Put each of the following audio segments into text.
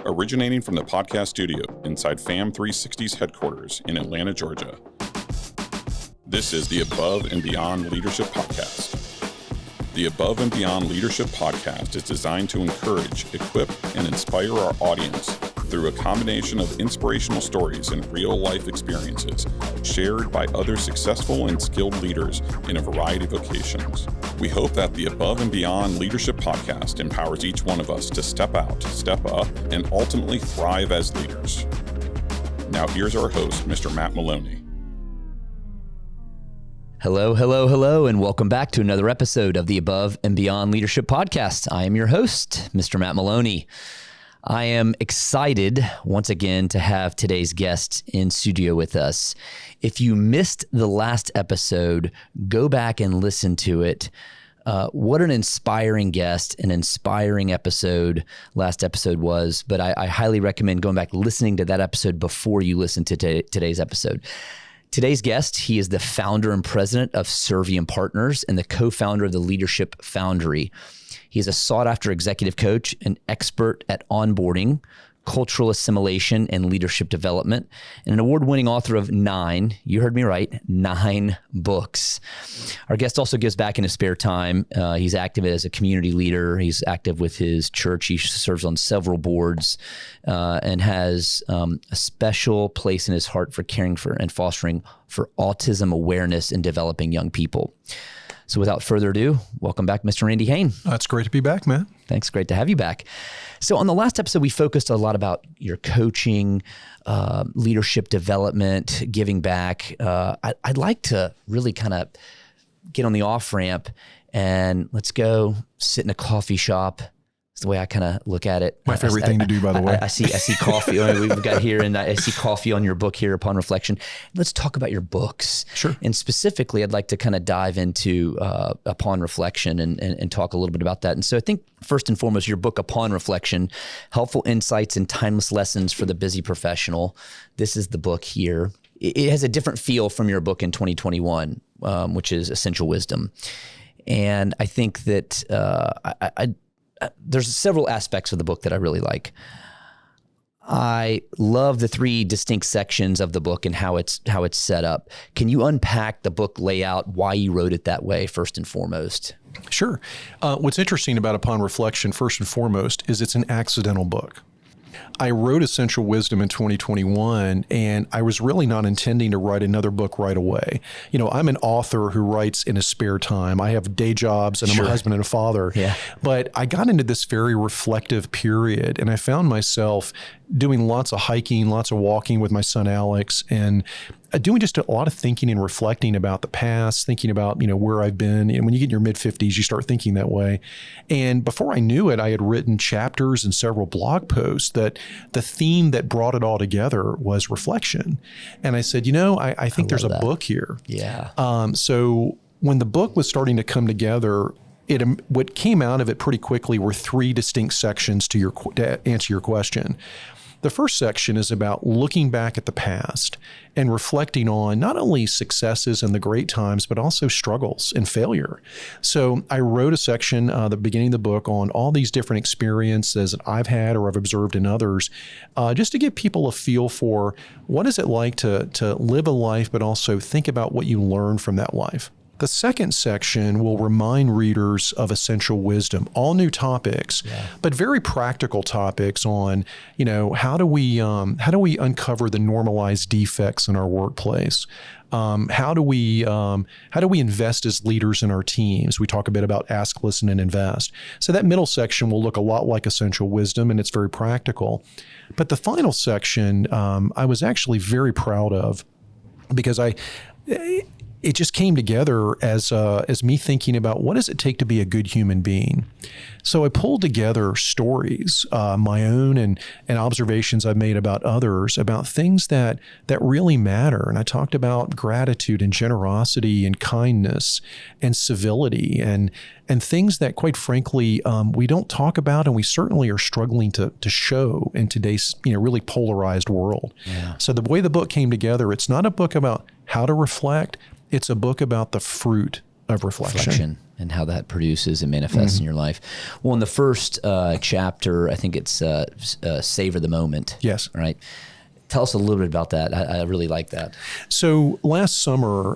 originating from the podcast studio inside FAM 360's headquarters in Atlanta, Georgia. This is the Above and Beyond Leadership Podcast. The Above and Beyond Leadership Podcast is designed to encourage, equip, and inspire our audience through a combination of inspirational stories and real-life experiences shared by other successful and skilled leaders in a variety of vocations. We hope that the Above and Beyond Leadership Podcast empowers each one of us to step out, step up, and ultimately thrive as leaders. Now here's our host, Mr. Matt Maloney. Hello, and welcome back to another episode of the Above and Beyond Leadership Podcast. I am your host, Mr. Matt Maloney. I am excited once again to have today's guest in studio with us. If you missed the last episode, go back and listen to it. What an inspiring guest, an inspiring episode last episode was, but I highly recommend going back listening to that episode before you listen to today's episode. Today's guest, he is the founder and president of Serviam Partners and the co-founder of the Leadership Foundry. He is a sought-after executive coach, an expert at onboarding, cultural assimilation, and leadership development, and an award-winning author of 9, you heard me right, 9 books. Our guest also gives back in his spare time. He's active as a community leader. He's active with his church. He serves on several boards and has a special place in his heart for caring for and fostering for autism awareness in developing young people. So without further ado, welcome back, Mr. Randy Hain. It's great to be back, man. Thanks. Great to have you back. So on the last episode, we focused a lot about your coaching, leadership development, giving back. I'd like to really kind of get on the off ramp and let's go sit in a coffee shop. That's the way I kind of look at it. My favorite thing to do, by the way. I see coffee. We've got here, and I see coffee on your book here, Upon Reflection. Let's talk about your books. Sure. And specifically, I'd like to kind of dive into Upon Reflection and talk a little bit about that. And so I think first and foremost, your book, Upon Reflection, Helpful Insights and Timeless Lessons for the Busy Professional. This is the book here. It has a different feel from your book in 2021, which is Essential Wisdom. And I think that there's several aspects of the book that I really like. I love the 3 distinct sections of the book and how it's set up. Can you unpack the book layout, why you wrote it that way, first and foremost? Sure. What's interesting about Upon Reflection, first and foremost, is it's an accidental book. I wrote Essential Wisdom in 2021, and I was really not intending to write another book right away. You know, I'm an author who writes in his spare time. I have day jobs, and I'm a husband and a father. Yeah. But I got into this very reflective period, and I found myself doing lots of hiking, lots of walking with my son, Alex, and doing just a lot of thinking and reflecting about the past, thinking about, where I've been. And when you get in your mid-50s, you start thinking that way. And before I knew it, I had written chapters and several blog posts that the theme that brought it all together was reflection. And I said, I think there's a book here. Yeah. So when the book was starting to come together, what came out of it pretty quickly were 3 distinct sections to answer your question. The first section is about looking back at the past and reflecting on not only successes and the great times, but also struggles and failure. So I wrote a section at the beginning of the book on all these different experiences that I've had or I've observed in others, just to give people a feel for what is it like to live a life, but also think about what you learn from that life. The second section will remind readers of essential wisdom, all new topics, but very practical topics on, how do we uncover the normalized defects in our workplace? How do we invest as leaders in our teams? We talk a bit about ask, listen, and invest. So that middle section will look a lot like essential wisdom, and it's very practical. But the final section, I was actually very proud of, because it just came together as me thinking about what does it take to be a good human being. So I pulled together stories, my own and observations I've made about others, about things that really matter. And I talked about gratitude and generosity and kindness and civility and things that, quite frankly, we don't talk about, and we certainly are struggling to show in today's really polarized world. Yeah. So the way the book came together, it's not a book about how to reflect. It's a book about the fruit of reflection. And how that produces and manifests in your life. Well, in the first chapter, I think it's Savor the Moment. Yes. Right. Tell us a little bit about that. I really like that. So last summer,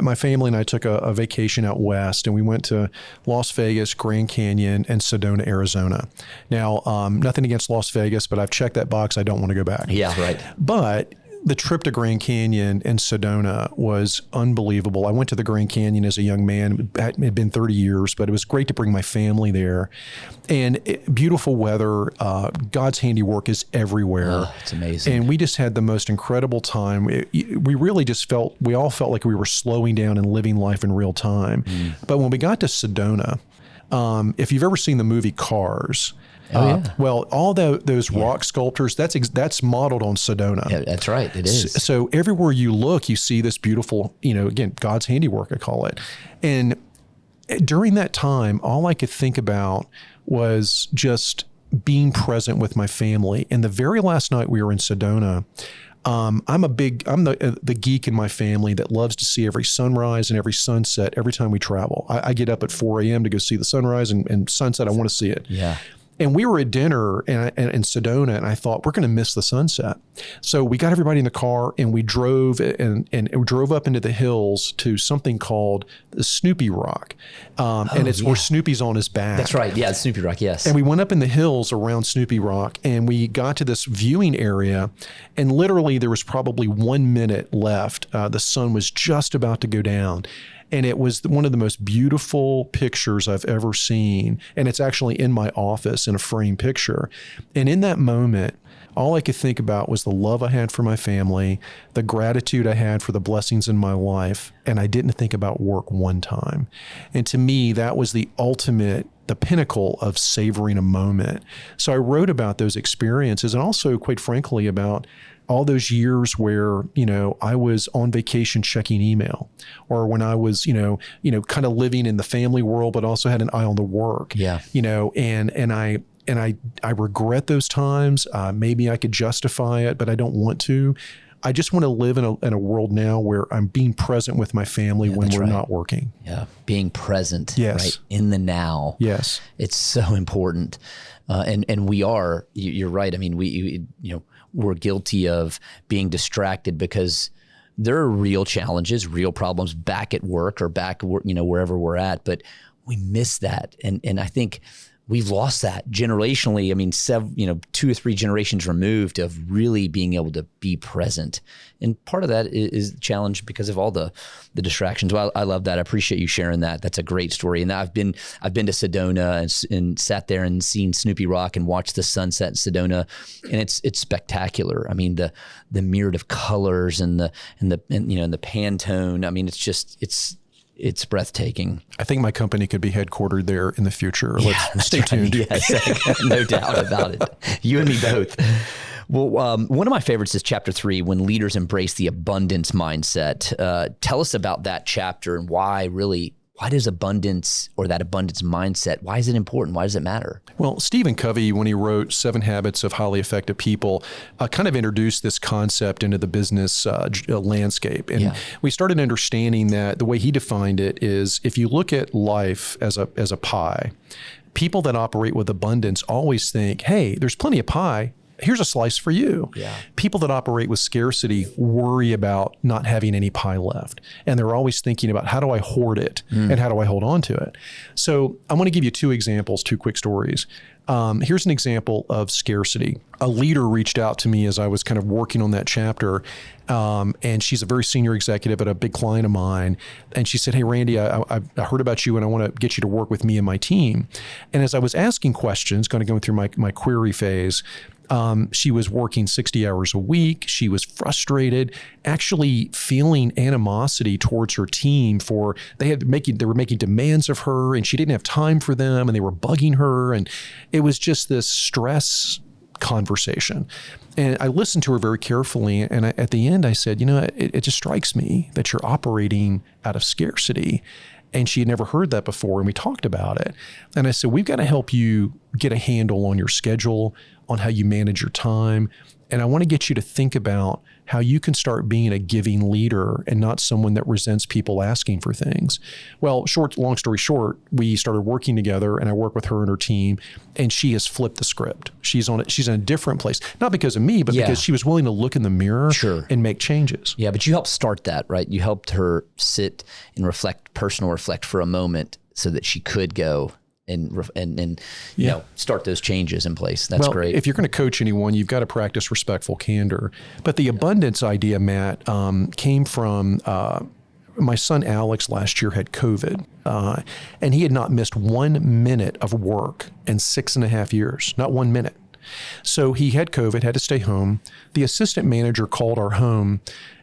my family and I took a vacation out west, and we went to Las Vegas, Grand Canyon, and Sedona, Arizona. Now, nothing against Las Vegas, but I've checked that box. I don't want to go back. Yeah, right. But the trip to Grand Canyon and Sedona was unbelievable. I went to the Grand Canyon as a young man. It had been 30 years, but it was great to bring my family there. And beautiful weather. God's handiwork is everywhere. Oh, it's amazing. And we just had the most incredible time. We really just we all felt like we were slowing down and living life in real time. But when we got to Sedona, if you've ever seen the movie Cars, well, all those rock sculptures, that's modeled on Sedona. Yeah, that's right. It is. So everywhere you look, you see this beautiful, again, God's handiwork, I call it. And during that time, all I could think about was just being present with my family. And the very last night we were in Sedona, I'm the geek in my family that loves to see every sunrise and every sunset every time we travel. I get up at 4 a.m. to go see the sunrise and sunset. I want to see it. Yeah. And we were at dinner in Sedona, and I thought, we're going to miss the sunset. So we got everybody in the car, and we drove and we drove up into the hills to something called the Snoopy Rock. And it's where Snoopy's on his back. That's right. Yeah, Snoopy Rock, yes. And we went up in the hills around Snoopy Rock, and we got to this viewing area, and literally there was probably 1 minute left. The sun was just about to go down. And it was one of the most beautiful pictures I've ever seen. And it's actually in my office in a framed picture. And in that moment, all I could think about was the love I had for my family, the gratitude I had for the blessings in my life. And I didn't think about work one time. And to me, that was the pinnacle of savoring a moment. So I wrote about those experiences, and also, quite frankly, about all those years where, I was on vacation checking email, or when I was, kind of living in the family world, but also had an eye on the work. Yeah. And I regret those times. Maybe I could justify it, but I don't want to. I just want to live in a world now where I'm being present with my family when we're not working. Yeah. Being present. Yes. Right. In the now. Yes. It's so important. And we are, you're right. I mean, we're guilty of being distracted because there are real challenges, real problems back at work or back, wherever we're at, but we miss that. And I think we've lost that generationally. I mean, 2 or 3 generations removed of really being able to be present. And part of that is the challenge because of all the distractions. Well, I love that. I appreciate you sharing that. That's a great story. And I've been to Sedona and sat there and seen Snoopy Rock and watched the sunset in Sedona, and it's spectacular. I mean, the myriad of colors and the Pantone. I mean, it's breathtaking. I think my company could be headquartered there in the future. Let's stay tuned. Yes, no doubt about it. You and me both. Well, one of my favorites is chapter 3, when leaders embrace the abundance mindset. Tell us about that chapter and why does abundance, or that abundance mindset, why is it important? Why does it matter? Well, Stephen Covey, when he wrote 7 Habits of Highly Effective People, kind of introduced this concept into the business landscape. And we started understanding that the way he defined it is, if you look at life as a pie, people that operate with abundance always think, hey, there's plenty of pie. Here's a slice for you. Yeah. People that operate with scarcity worry about not having any pie left. And they're always thinking about, how do I hoard it and how do I hold on to it? So I want to give you 2 examples, 2 quick stories. Here's an example of scarcity. A leader reached out to me as I was kind of working on that chapter, and she's a very senior executive at a big client of mine. And she said, hey, Randy, I heard about you and I want to get you to work with me and my team. And as I was asking questions, kind of going through my query phase, she was working 60 hours a week. She was frustrated, actually feeling animosity towards her team they were making demands of her, and she didn't have time for them, and they were bugging her. And it was just this stress conversation. And I listened to her very carefully. And at the end, I said, it just strikes me that you're operating out of scarcity. And she had never heard that before. And we talked about it. And I said, we've got to help you get a handle on your schedule, on how you manage your time. And I want to get you to think about how you can start being a giving leader and not someone that resents people asking for things. Well, long story short, we started working together, and I work with her and her team, and she has flipped the script. She's in a different place, not because of me, but because she was willing to look in the mirror and make changes. Yeah, but you helped start that, right? You helped her sit and reflect for a moment so that she could go and you know, start those changes in place. That's great. If you're going to coach anyone, you've got to practice respectful candor. But the abundance idea, Matt, came from my son Alex last year had COVID, and he had not missed 1 minute of work in 6.5 years, not 1 minute. So he had COVID, had to stay home. The assistant manager called our home,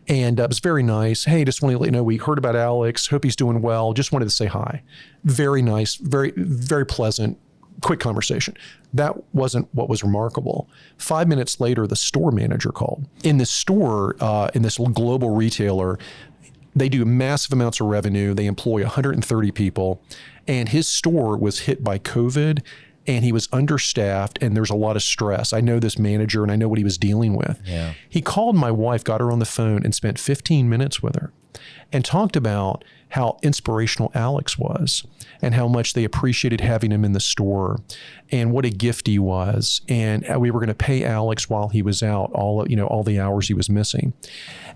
and it was very nice. Hey, just want to let you know, we heard about Alex. Hope he's doing well. Just wanted to say hi. Very nice, very, very pleasant, quick conversation. That wasn't what was remarkable. 5 minutes later, the store manager called. In this store, in this global retailer, they do massive amounts of revenue. They employ 130 people, and his store was hit by COVID, and he was understaffed, and there's a lot of stress. I know this manager, and I know what he was dealing with. Yeah. He called my wife, got her on the phone, and spent 15 minutes with her and talked about how inspirational Alex was and how much they appreciated having him in the store and what a gift he was, and how we were going to pay Alex while he was out, all the hours he was missing.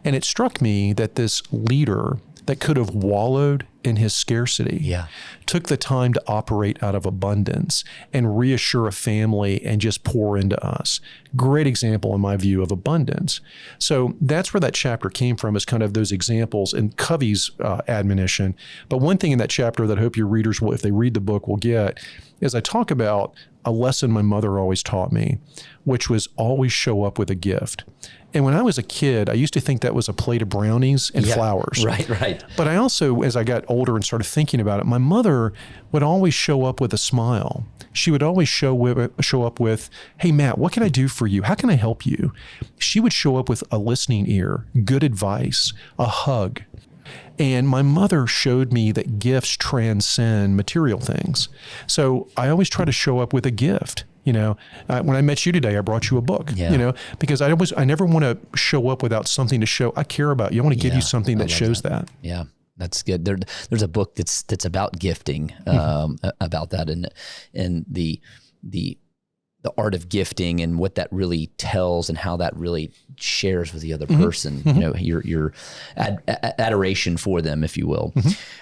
And it struck me that this leader that could have wallowed in his scarcity took the time to operate out of abundance and reassure a family and just pour into us. Great example, in my view, of abundance. So that's where that chapter came from, is kind of those examples and Covey's admonition. But one thing in that chapter that I hope your readers will, if they read the book, will get, is I talk about a lesson my mother always taught me, which was always show up with a gift. And when I was a kid, I used to think that was a plate of brownies and flowers. Right. But I also, as I got older and started thinking about it, my mother would always show up with a smile. She would always show up with, hey, Matt, what can I do for you? How can I help you? She would show up with a listening ear, good advice, a hug. And my mother showed me that gifts transcend material things. So I always try to show up with a gift. When I met you today, I brought you a book, because I never want to show up without something to show. I care about you. I want to give you something that shows that. Yeah, that's good. There's a book that's about gifting, about that, and the art of gifting and what that really tells and how that really shares with the other person, your adoration for them, if you will.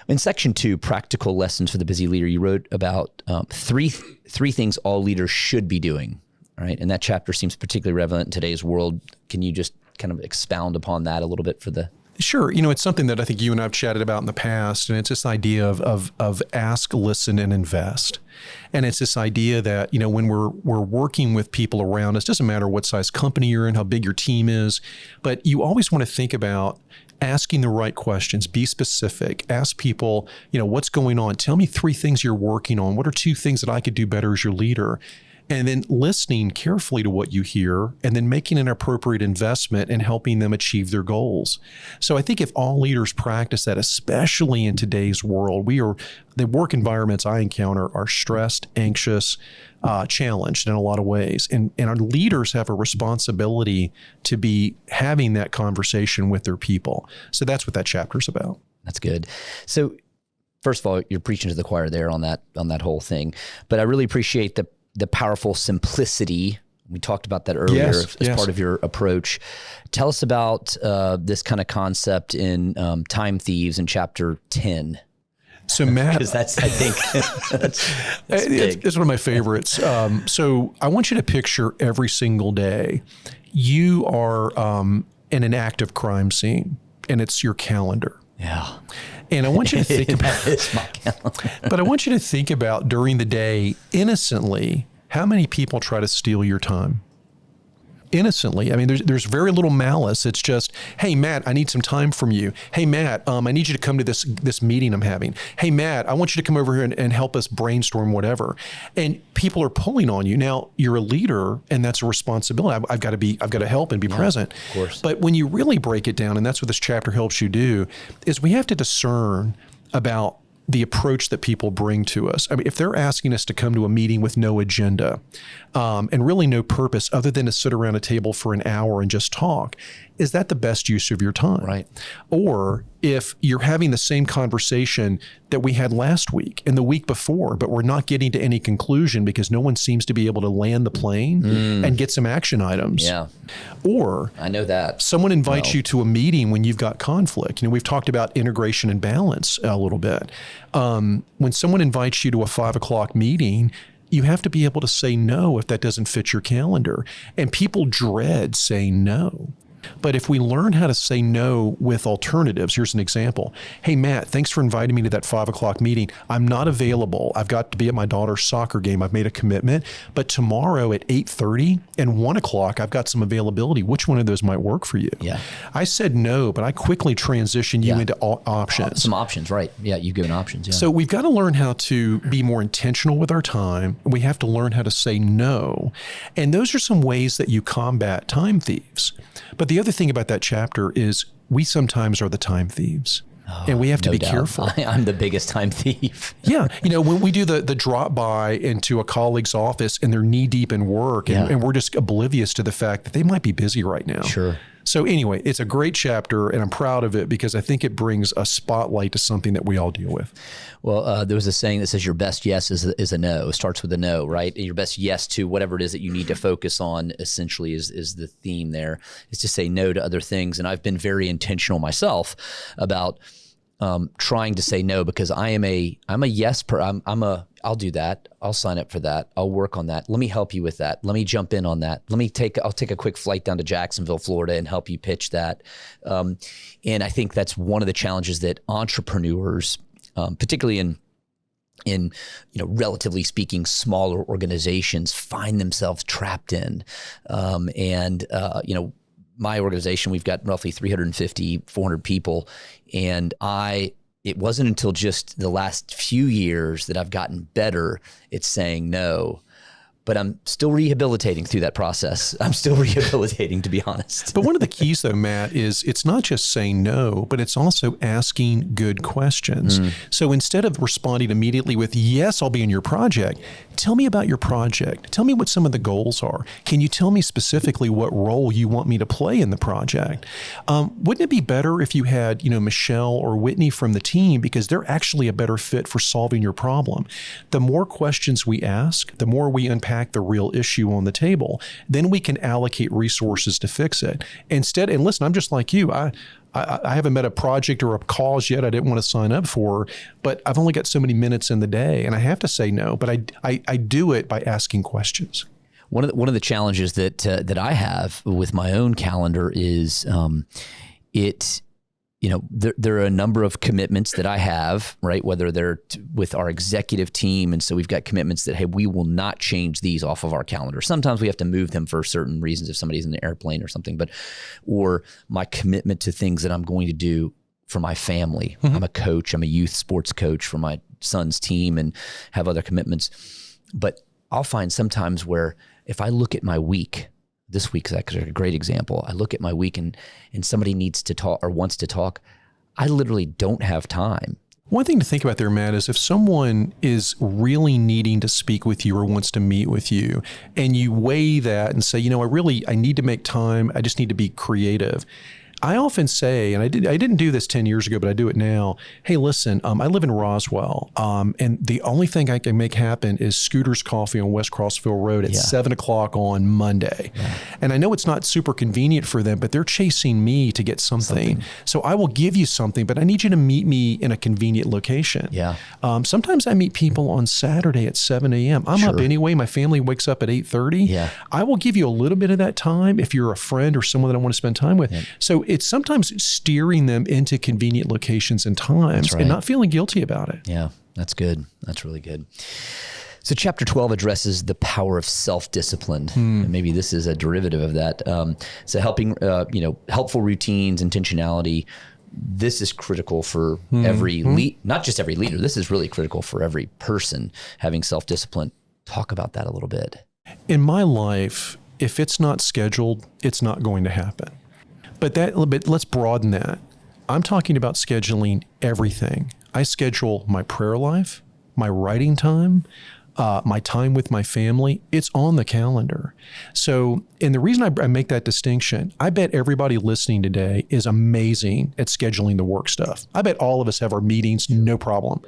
In section 2, practical lessons for the busy leader, you wrote about three things all leaders should be doing, right? And that chapter seems particularly relevant in today's world. Can you just kind of expound upon that a little bit for the... Sure. It's something that I think you and I have chatted about in the past, and it's this idea of ask, listen, and invest. And it's this idea that, when we're working with people around us, doesn't matter what size company you're in, how big your team is, but you always want to think about asking the right questions, be specific, ask people, what's going on? Tell me 3 things you're working on. What are 2 things that I could do better as your leader? And then listening carefully to what you hear, and then making an appropriate investment in helping them achieve their goals. So I think if all leaders practice that, especially in today's world, the work environments I encounter are stressed, anxious, challenged in a lot of ways. And our leaders have a responsibility to be having that conversation with their people. So that's what that chapter's about. That's good. So first of all, you're preaching to the choir there on that whole thing, but I really appreciate the powerful simplicity. We talked about that earlier as part of your approach. Tell us about this kind of concept in Time Thieves in chapter 10. So Matt, because that's, I think, that's big. It's one of my favorites. So I want you to picture every single day you are in an active crime scene, and it's your calendar. Yeah. And I want you to think about that is my calendar. But I want you to think about during the day, innocently, how many people try to steal your time? Innocently. I mean, there's very little malice. It's just, hey, Matt, I need some time from you. Hey, Matt, I need you to come to this meeting I'm having. Hey, Matt, I want you to come over here and help us brainstorm whatever. And people are pulling on you. Now, you're a leader, and that's a responsibility. I've got to help and be present. Of course. But when you really break it down, and that's what this chapter helps you do, is we have to discern about the approach that people bring to us. I mean, if they're asking us to come to a meeting with no agenda and really no purpose other than to sit around a table for an hour and just talk, is that the best use of your time? Right. Or if you're having the same conversation that we had last week and the week before, but we're not getting to any conclusion because no one seems to be able to land the plane and get some action items. Yeah. Or I know that. Someone invites you to a meeting when you've got conflict. You know, we've talked about integration and balance a little bit. When someone invites you to a 5 o'clock meeting, you have to be able to say no if that doesn't fit your calendar. And people dread saying no. But if we learn how to say no with alternatives, here's an example. Hey, Matt, thanks for inviting me to that 5 o'clock meeting. I'm not available. I've got to be at my daughter's soccer game. I've made a commitment. But tomorrow at 8:30 and 1 o'clock, I've got some availability. Which one of those might work for you? Yeah. I said no, but I quickly transitioned you into options. Some options, right. Yeah, you've given options. Yeah. So we've got to learn how to be more intentional with our time. We have to learn how to say no. And those are some ways that you combat time thieves. But the other thing about that chapter is we sometimes are the time thieves. And we have to be careful. I'm the biggest time thief. Yeah. You know, when we do the drop by into a colleague's office and they're knee deep in work and we're just oblivious to the fact that they might be busy right now. Sure. So anyway, it's a great chapter and I'm proud of it because I think it brings a spotlight to something that we all deal with. Well, there was a saying that says your best yes is a no. It starts with a no, right? And your best yes to whatever it is that you need to focus on essentially is the theme there, is to say no to other things. And I've been very intentional myself about trying to say no because I'm a yes I'll do that. I'll sign up for that. I'll work on that. Let me help you with that. Let me jump in on that. I'll take a quick flight down to Jacksonville, Florida and help you pitch that. And I think that's one of the challenges that entrepreneurs, particularly in relatively speaking, smaller organizations find themselves trapped in. My organization, we've got roughly 350, 400 people. And it wasn't until just the last few years that I've gotten better at saying no. But I'm still rehabilitating through that process. I'm still rehabilitating, to be honest. But one of the keys, though, Matt, is it's not just saying no, but it's also asking good questions. So instead of responding immediately with, yes, I'll be in your project, tell me about your project. Tell me what some of the goals are. Can you tell me specifically what role you want me to play in the project? Wouldn't it be better if you had, Michelle or Whitney from the team, because they're actually a better fit for solving your problem? The more questions we ask, the more we unpack the real issue on the table, then we can allocate resources to fix it. Instead, and listen, I'm just like you. I haven't met a project or a cause yet I didn't want to sign up for, but I've only got so many minutes in the day and I have to say no, but I do it by asking questions. One of the challenges that I have with my own calendar is there are a number of commitments that I have, right? Whether they're with our executive team. And so we've got commitments that, hey, we will not change these off of our calendar. Sometimes we have to move them for certain reasons if somebody's in an airplane or something, or my commitment to things that I'm going to do for my family. I'm a coach. I'm a youth sports coach for my son's team and have other commitments. But I'll find sometimes where if I look at my week, this week's actually a great example. I look at my week and somebody needs to talk or wants to talk. I literally don't have time. One thing to think about there, Matt, is if someone is really needing to speak with you or wants to meet with you and you weigh that and say, I need to make time. I just need to be creative. I often say, and I didn't do this 10 years ago, but I do it now. Hey, listen, I live in Roswell, and the only thing I can make happen is Scooter's Coffee on West Crossville Road at 7 o'clock on Monday. Yeah. And I know it's not super convenient for them, but they're chasing me to get something. So I will give you something, but I need you to meet me in a convenient location. Yeah. Sometimes I meet people on Saturday at 7 a.m. I'm up anyway. My family wakes up at 8:30. Yeah. I will give you a little bit of that time if you're a friend or someone that I want to spend time with. Yeah. So it's sometimes steering them into convenient locations and times and not feeling guilty about it. Yeah, that's good. That's really good. So chapter 12 addresses the power of self-discipline. And maybe this is a derivative of that. So helping, helpful routines, intentionality. This is critical for every not just every leader. This is really critical for every person having self-discipline. Talk about that a little bit. In my life, if it's not scheduled, it's not going to happen. But let's broaden that. I'm talking about scheduling everything. I schedule my prayer life, my writing time, my time with my family. It's on the calendar. So, and the reason I make that distinction, I bet everybody listening today is amazing at scheduling the work stuff. I bet all of us have our meetings, no problem.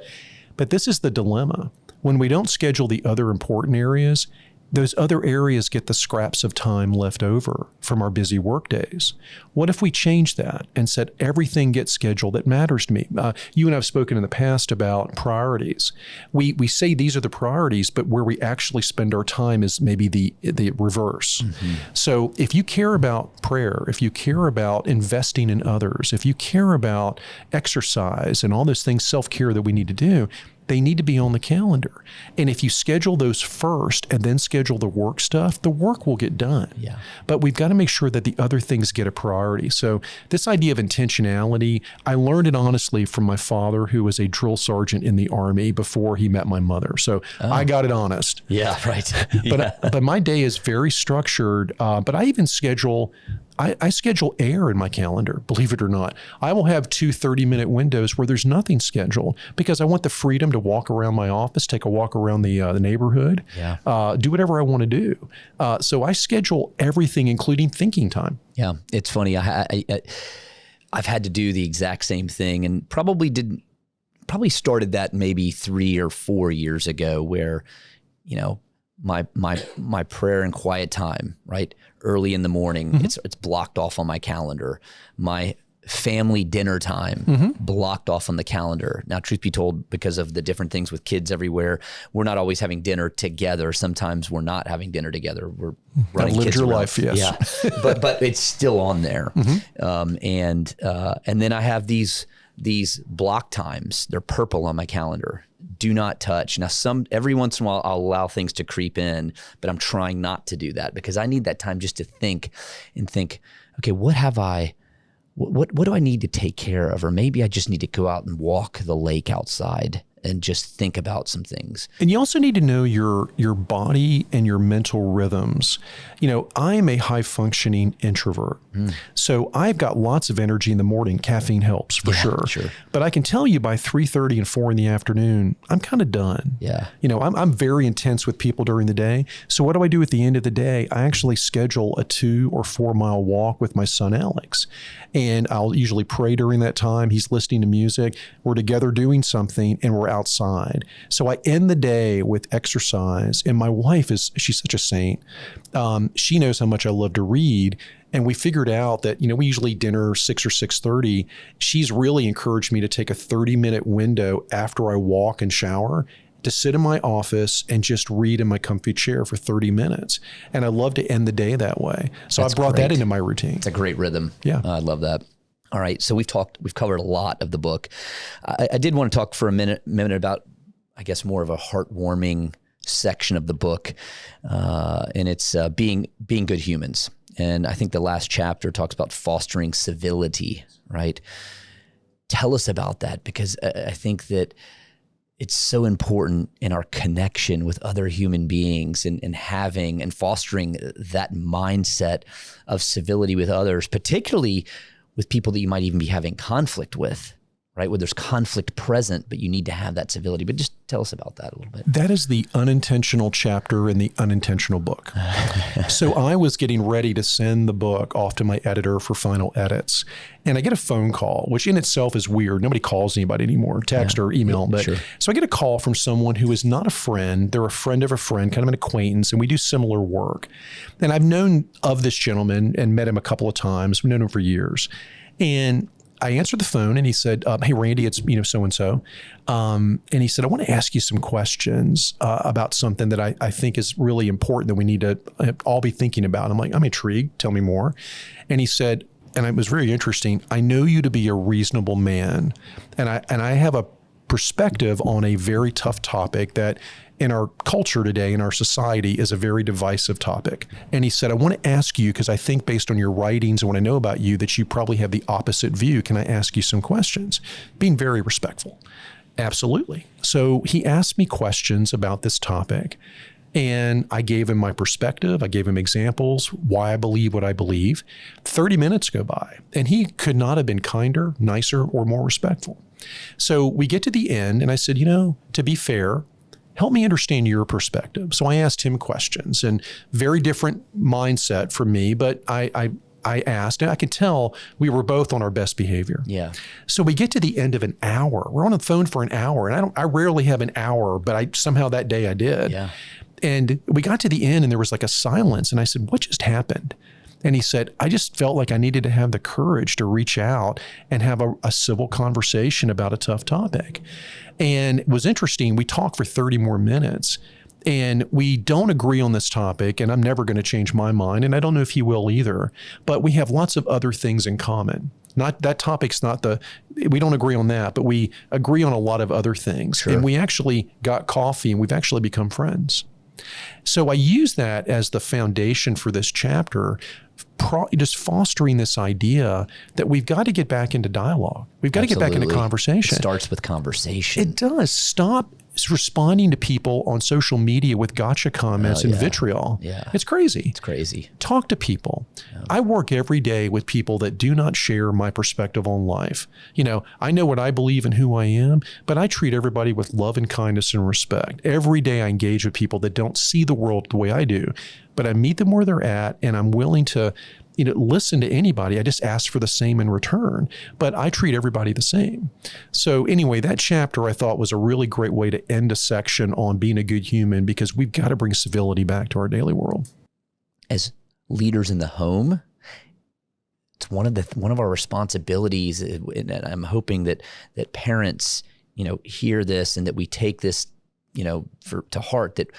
But this is the dilemma. When we don't schedule the other important areas, those other areas get the scraps of time left over from our busy work days. What if we change that and said everything gets scheduled that matters to me? You and I have spoken in the past about priorities. We say these are the priorities, but where we actually spend our time is maybe the reverse. Mm-hmm. So if you care about prayer, if you care about investing in others, if you care about exercise and all those things, self-care that we need to do, they need to be on the calendar. And if you schedule those first and then schedule the work stuff, the work will get done. Yeah. But we've got to make sure that the other things get a priority. So this idea of intentionality, I learned it honestly from my father, who was a drill sergeant in the Army before he met my mother. So I got it honest. Yeah, right. But my day is very structured. But I even schedule I schedule air in my calendar, believe it or not. I will have 2 30-minute windows where there's nothing scheduled because I want the freedom to walk around my office, take a walk around the neighborhood, do whatever I want to do. So I schedule everything, including thinking time. Yeah, it's funny. I've had to do the exact same thing, and probably started that maybe 3 or 4 years ago, where, my prayer and quiet time, right? Early in the morning, mm-hmm. it's blocked off on my calendar. My family dinner time, mm-hmm. blocked off on the calendar. Now, truth be told, because of the different things with kids everywhere, we're not always having dinner together. Sometimes we're not having dinner together. We're running I've lived kids your around. Life, yes. Yeah, but it's still on there. Mm-hmm. And then I have these block times. They're purple on my calendar. Do not touch. Now, every once in a while, I'll allow things to creep in, but I'm trying not to do that because I need that time just to think, okay, what do I need to take care of? Or maybe I just need to go out and walk the lake outside and just think about some things. And you also need to know your body and your mental rhythms. I am a high-functioning introvert. So I've got lots of energy in the morning. Caffeine helps for sure. But I can tell you by 3:30 and 4 in the afternoon, I'm kind of done. Yeah. I'm very intense with people during the day. So what do I do at the end of the day? I actually schedule a 2 or 4 mile walk with my son, Alex. And I'll usually pray during that time. He's listening to music. We're together doing something and we're outside. So I end the day with exercise. And my wife she's such a saint. She knows how much I love to read. And we figured out that, we usually eat dinner 6 or 6:30. She's really encouraged me to take a 30-minute window after I walk and shower to sit in my office and just read in my comfy chair for 30 minutes. And I love to end the day that way. So I brought that into my routine. It's a great rhythm. Yeah. I love that. All right. So we've covered a lot of the book. I did want to talk for a minute about, I guess, more of a heartwarming section of the book. And it's being good humans. And I think the last chapter talks about fostering civility, right? Tell us about that, because I think that it's so important in our connection with other human beings and having and fostering that mindset of civility with others, particularly with people that you might even be having conflict with, right? Where there's conflict present, but you need to have that civility. But just tell us about that a little bit. That is the unintentional chapter in the unintentional book. So I was getting ready to send the book off to my editor for final edits. And I get a phone call, which in itself is weird. Nobody calls anybody anymore, text or email. But sure. So I get a call from someone who is not a friend. They're a friend of a friend, kind of an acquaintance, and we do similar work. And I've known of this gentleman and met him a couple of times. We've known him for years. And I answered the phone and he said, hey, Randy, it's, so-and-so. And he said, I want to ask you some questions about something that I think is really important that we need to all be thinking about. I'm like, I'm intrigued. Tell me more. And he said, and it was very interesting, I know you to be a reasonable man. And I have a perspective on a very tough topic that in our culture today, in our society, is a very divisive topic. And he said, I want to ask you, because I think based on your writings and what I know about you, that you probably have the opposite view. Can I ask you some questions? Being very respectful. Absolutely. So he asked me questions about this topic. And I gave him my perspective. I gave him examples, why I believe what I believe. 30 minutes go by, and he could not have been kinder, nicer, or more respectful. So we get to the end and I said, to be fair, help me understand your perspective. So I asked him questions, and very different mindset from me, but I asked, and I could tell we were both on our best behavior. Yeah. So we get to the end of an hour. We're on the phone for an hour, and I rarely have an hour, but somehow that day I did. Yeah. And we got to the end and there was like a silence, and I said, what just happened? And he said, I just felt like I needed to have the courage to reach out and have a civil conversation about a tough topic. And it was interesting. We talked for 30 more minutes, and we don't agree on this topic, and I'm never going to change my mind, and I don't know if he will either, but we have lots of other things in common. Not that topic's not we don't agree on that, but we agree on a lot of other things. Sure. And we actually got coffee, and we've actually become friends. So I use that as the foundation for this chapter, just fostering this idea that we've got to get back into dialogue. We've got to get back into conversation. It starts with conversation. It does. Stop responding to people on social media with gotcha comments and vitriol. Yeah. It's crazy. It's crazy. Talk to people. Yeah. I work every day with people that do not share my perspective on life. I know what I believe and who I am, but I treat everybody with love and kindness and respect. Every day I engage with people that don't see the world the way I do, but I meet them where they're at, and I'm willing to listen to anybody. I just ask for the same in return, but I treat everybody the same. So anyway, that chapter I thought was a really great way to end a section on being a good human, because we've got to bring civility back to our daily world. As leaders in the home, it's one of our responsibilities, and I'm hoping that parents, hear this and that we take this, to heart, that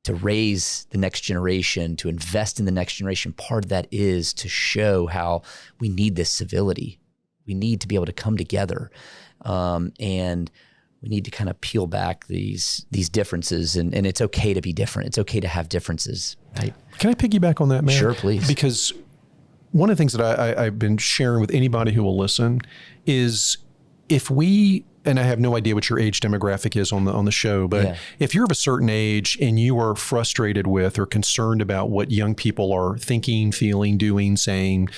to raise the next generation, to invest in the next generation, part of that is to show how we need this civility. We need to be able to come together, and we need to kind of peel back these differences, and it's okay to be different. It's okay to have differences, right? Can I piggyback on that, man? Sure, please. Because one of the things that I've been sharing with anybody who will listen is, if we, and I have no idea what your age demographic is on the show, but if you're of a certain age and you are frustrated with or concerned about what young people are thinking, feeling, doing, saying,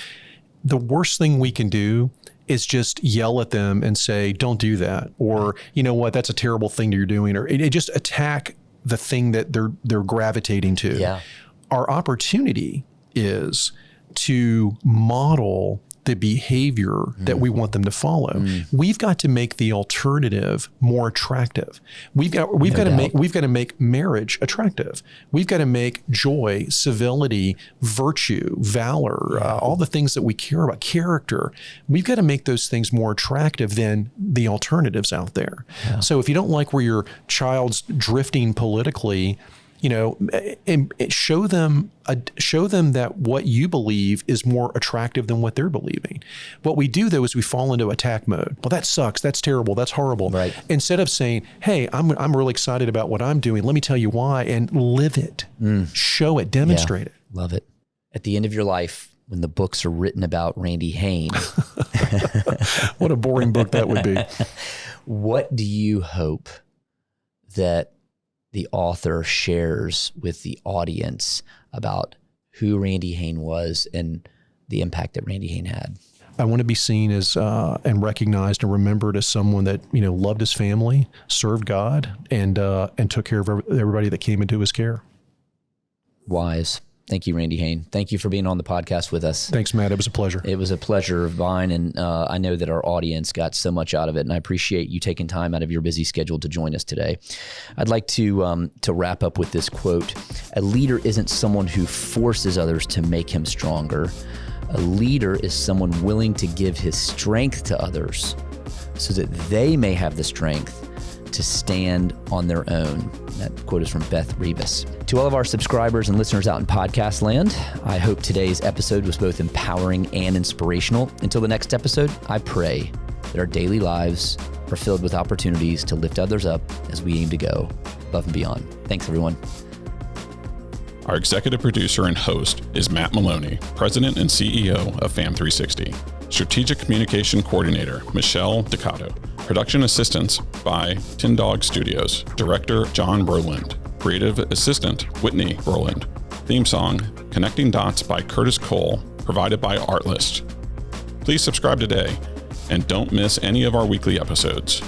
the worst thing we can do is just yell at them and say, don't do that. Or, you know what, that's a terrible thing that you're doing. Or it just attack the thing that they're gravitating to. Yeah. Our opportunity is to model the behavior that we want them to follow. We've got to make the alternative more attractive. We've got to make marriage attractive. We've got to make joy, civility, virtue, valor, all the things that we care about, character. We've got to make those things more attractive than the alternatives out there. Yeah. So if you don't like where your child's drifting politically, and show them that what you believe is more attractive than what they're believing. What we do, though, is we fall into attack mode. Well, that sucks. That's terrible. That's horrible. Right. Instead of saying, hey, I'm really excited about what I'm doing. Let me tell you why, and live it. Show it. Demonstrate it. Love it. At the end of your life, when the books are written about Randy Hain. What a boring book that would be. What do you hope that the author shares with the audience about who Randy Hain was and the impact that Randy Hain had? I want to be seen as and recognized and remembered as someone that loved his family, served God, and took care of everybody that came into his care. Wise. Thank you, Randy Hain. Thank you for being on the podcast with us. Thanks, Matt. It was a pleasure. It was a pleasure of mine, and I know that our audience got so much out of it, and I appreciate you taking time out of your busy schedule to join us today. I'd like to wrap up with this quote. A leader isn't someone who forces others to make him stronger. A leader is someone willing to give his strength to others so that they may have the strength to stand on their own. That quote is from Beth Rebus. To all of our subscribers and listeners out in podcast land, I hope today's episode was both empowering and inspirational. Until the next episode, I pray that our daily lives are filled with opportunities to lift others up as we aim to go above and beyond. Thanks, everyone. Our executive producer and host is Matt Maloney, President and CEO of FAM360. Strategic Communication Coordinator, Michelle Ducato. Production assistance by Tin Dog Studios. Director, John Berland. Creative Assistant, Whitney Berland. Theme song, Connecting Dots by Curtis Cole, provided by Artlist. Please subscribe today And don't miss any of our weekly episodes.